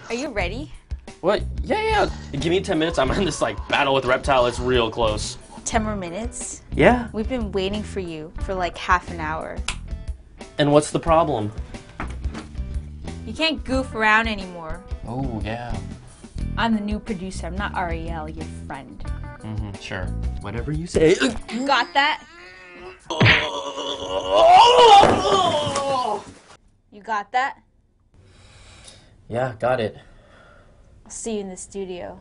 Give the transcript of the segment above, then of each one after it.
Are you ready? What? Yeah. Give me 10 minutes. I'm in this battle with Reptile. It's real close. 10 more minutes? Yeah. We've been waiting for you for like half an hour. And what's the problem? You can't goof around anymore. Oh, yeah. I'm the new producer. I'm not Ariel, your friend. Sure. Whatever you say. You got that? You got that? Yeah, got it. I'll see you in the studio.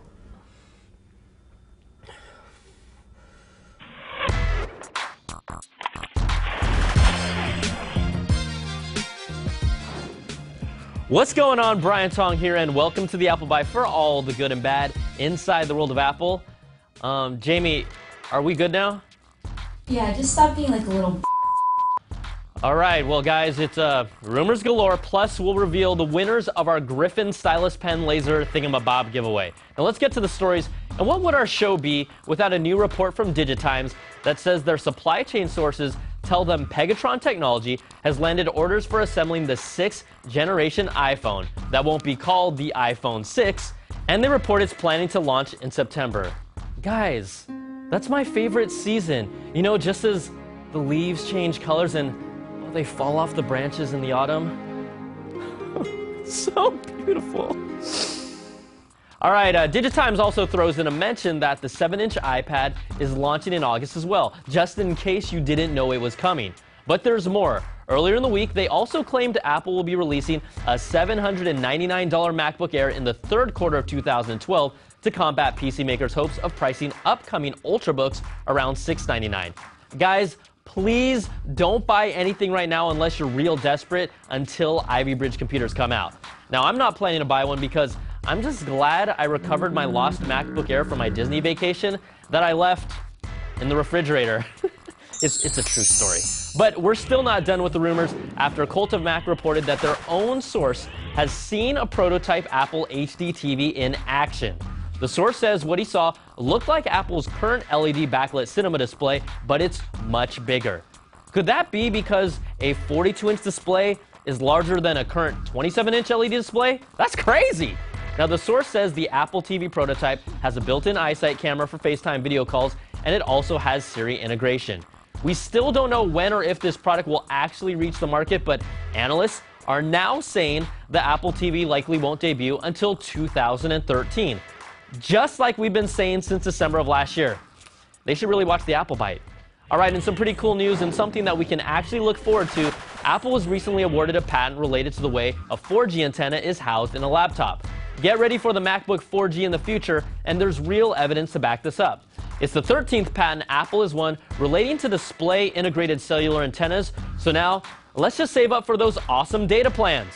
What's going on? Brian Tong here, and welcome to the Apple Buy for all the good and bad inside the world of Apple. Jamie, are we good now? Yeah, just stop being like a little. All right, well, guys, it's rumors galore. Plus, we'll reveal the winners of our Griffin Stylus Pen Laser Thingamabob giveaway. Now, let's get to the stories. And what would our show be without a new report from Digitimes that says their supply chain sources tell them Pegatron Technology has landed orders for assembling the 6th generation iPhone that won't be called the iPhone 6, and they report it's planning to launch in September. Guys, that's my favorite season. You know, just as the leaves change colors and they fall off the branches in the autumn. So beautiful. All right, Digitimes also throws in a mention that the 7-inch iPad is launching in August as well, just in case you didn't know it was coming. But there's more. Earlier in the week, they also claimed Apple will be releasing a $799 MacBook Air in the third quarter of 2012 to combat PC makers' hopes of pricing upcoming Ultrabooks around $699. Guys, please don't buy anything right now unless you're real desperate until Ivy Bridge computers come out. Now, I'm not planning to buy one because I'm just glad I recovered my lost MacBook Air from my Disney vacation that I left in the refrigerator. It's a true story. But we're still not done with the rumors after Cult of Mac reported that their own source has seen a prototype Apple HD TV in action. The source says what he saw looked like Apple's current LED backlit cinema display, but it's much bigger. Could that be because a 42-inch display is larger than a current 27-inch LED display? That's crazy! Now, the source says the Apple TV prototype has a built-in iSight camera for FaceTime video calls, and it also has Siri integration. We still don't know when or if this product will actually reach the market, but analysts are now saying the Apple TV likely won't debut until 2013. Just like we've been saying since December of last year. They should really watch the Apple Bite. All right, and some pretty cool news and something that we can actually look forward to. Apple was recently awarded a patent related to the way a 4G antenna is housed in a laptop. Get ready for the MacBook 4G in the future, and there's real evidence to back this up. It's the 13th patent Apple has won relating to display integrated cellular antennas, so now let's just save up for those awesome data plans.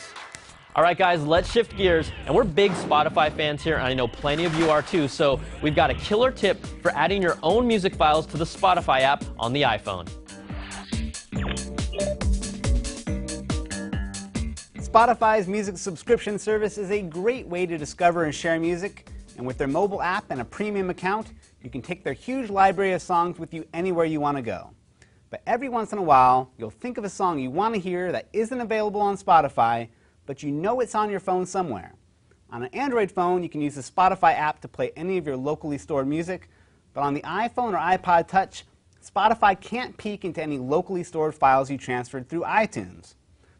All right, guys, let's shift gears, and we're big Spotify fans here, and I know plenty of you are too, so we've got a killer tip for adding your own music files to the Spotify app on the iPhone. Spotify's music subscription service is a great way to discover and share music, and with their mobile app and a premium account, you can take their huge library of songs with you anywhere you want to go. But every once in a while, you'll think of a song you want to hear that isn't available on Spotify, but you know it's on your phone somewhere. On an Android phone, you can use the Spotify app to play any of your locally stored music, but on the iPhone or iPod Touch, Spotify can't peek into any locally stored files you transferred through iTunes.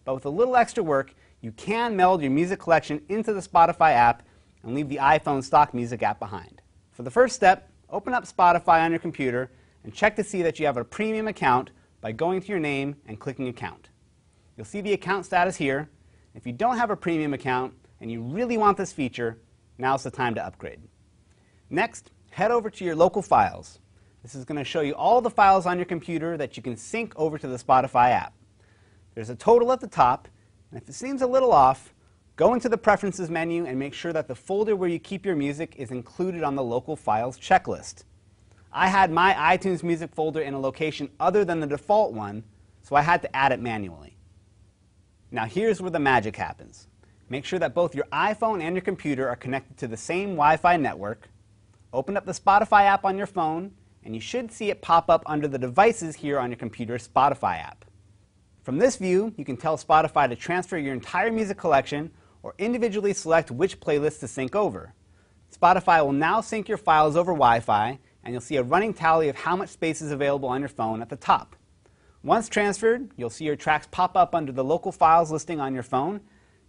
But with a little extra work, you can meld your music collection into the Spotify app and leave the iPhone stock music app behind. For the first step, open up Spotify on your computer and check to see that you have a premium account by going to your name and clicking Account. You'll see the account status here. If you don't have a premium account and you really want this feature, now's the time to upgrade. Next, head over to your local files. This is going to show you all the files on your computer that you can sync over to the Spotify app. There's a total at the top, and if it seems a little off, go into the Preferences menu and make sure that the folder where you keep your music is included on the local files checklist. I had my iTunes music folder in a location other than the default one, so I had to add it manually. Now here's where the magic happens. Make sure that both your iPhone and your computer are connected to the same Wi-Fi network. Open up the Spotify app on your phone, and you should see it pop up under the Devices here on your computer's Spotify app. From this view, you can tell Spotify to transfer your entire music collection or individually select which playlists to sync over. Spotify will now sync your files over Wi-Fi, and you'll see a running tally of how much space is available on your phone at the top. Once transferred, you'll see your tracks pop up under the local files listing on your phone,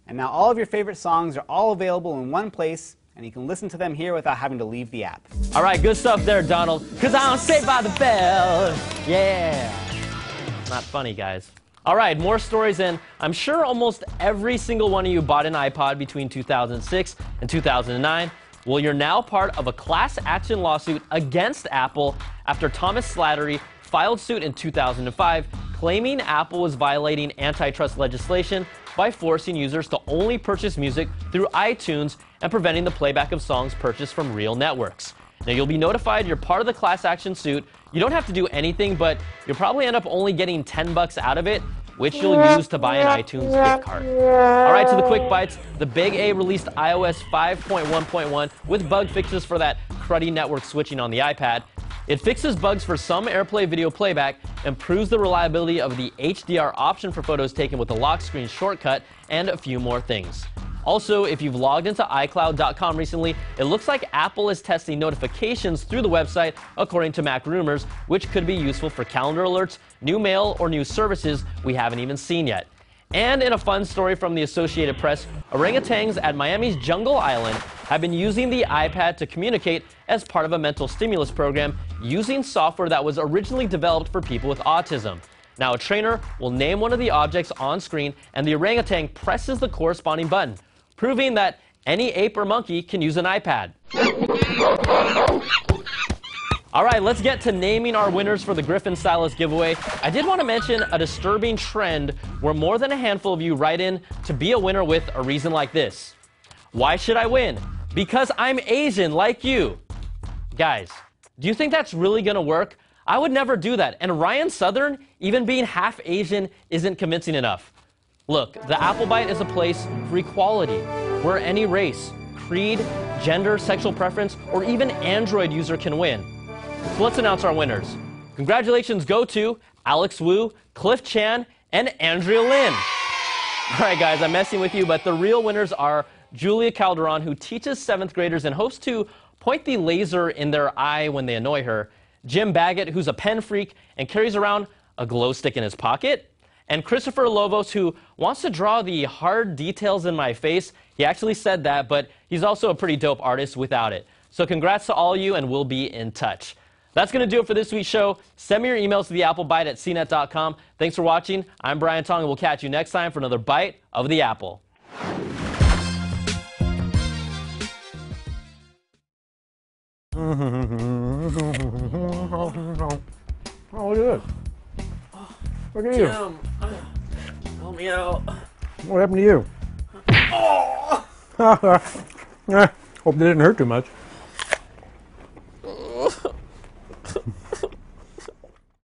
and now all of your favorite songs are all available in one place, and you can listen to them here without having to leave the app. All right, good stuff there, Donald. Because I'm saved by the bell. Yeah. Not funny, guys. All right, more stories, and I'm sure almost every single one of you bought an iPod between 2006 and 2009. Well, you're now part of a class action lawsuit against Apple after Thomas Slattery filed suit in 2005, claiming Apple was violating antitrust legislation by forcing users to only purchase music through iTunes and preventing the playback of songs purchased from real networks. Now, you'll be notified you're part of the class action suit. You don't have to do anything, but you'll probably end up only getting $10 out of it, which you'll use to buy an iTunes gift card. All right, to the quick bites. The Big A released iOS 5.1.1 with bug fixes for that cruddy network switching on the iPad. It fixes bugs for some AirPlay video playback, improves the reliability of the HDR option for photos taken with the lock screen shortcut, and a few more things. Also, if you've logged into iCloud.com recently, it looks like Apple is testing notifications through the website, according to Mac Rumors, which could be useful for calendar alerts, new mail, or new services we haven't even seen yet. And in a fun story from the Associated Press, orangutans at Miami's Jungle Island have been using the iPad to communicate as part of a mental stimulus program using software that was originally developed for people with autism. Now, a trainer will name one of the objects on screen, and the orangutan presses the corresponding button, proving that any ape or monkey can use an iPad. All right, let's get to naming our winners for the Griffin Stylus giveaway. I did want to mention a disturbing trend where more than a handful of you write in to be a winner with a reason like this. Why should I win? Because I'm Asian like you. Guys, do you think that's really going to work? I would never do that. And Ryan Southern, even being half Asian, isn't convincing enough. Look, the Apple Bite is a place for equality, where any race, creed, gender, sexual preference, or even Android user can win. So let's announce our winners. Congratulations go to Alex Wu, Cliff Chan, and Andrea Lin. All right, guys, I'm messing with you, but the real winners are Julia Calderon, who teaches 7th graders and hopes to point the laser in their eye when they annoy her, Jim Baggett, who's a pen freak and carries around a glow stick in his pocket, and Christopher Lovos, who wants to draw the hard details in my face. He actually said that, but he's also a pretty dope artist without it. So congrats to all of you, and we'll be in touch. That's going to do it for this week's show. Send me your emails to theapplebite at cnet.com. Thanks for watching. I'm Brian Tong, and we'll catch you next time for another Bite of the Apple. Oh, look at this. Look at you. Help me out. What happened to you? Oh! Hope they didn't hurt too much.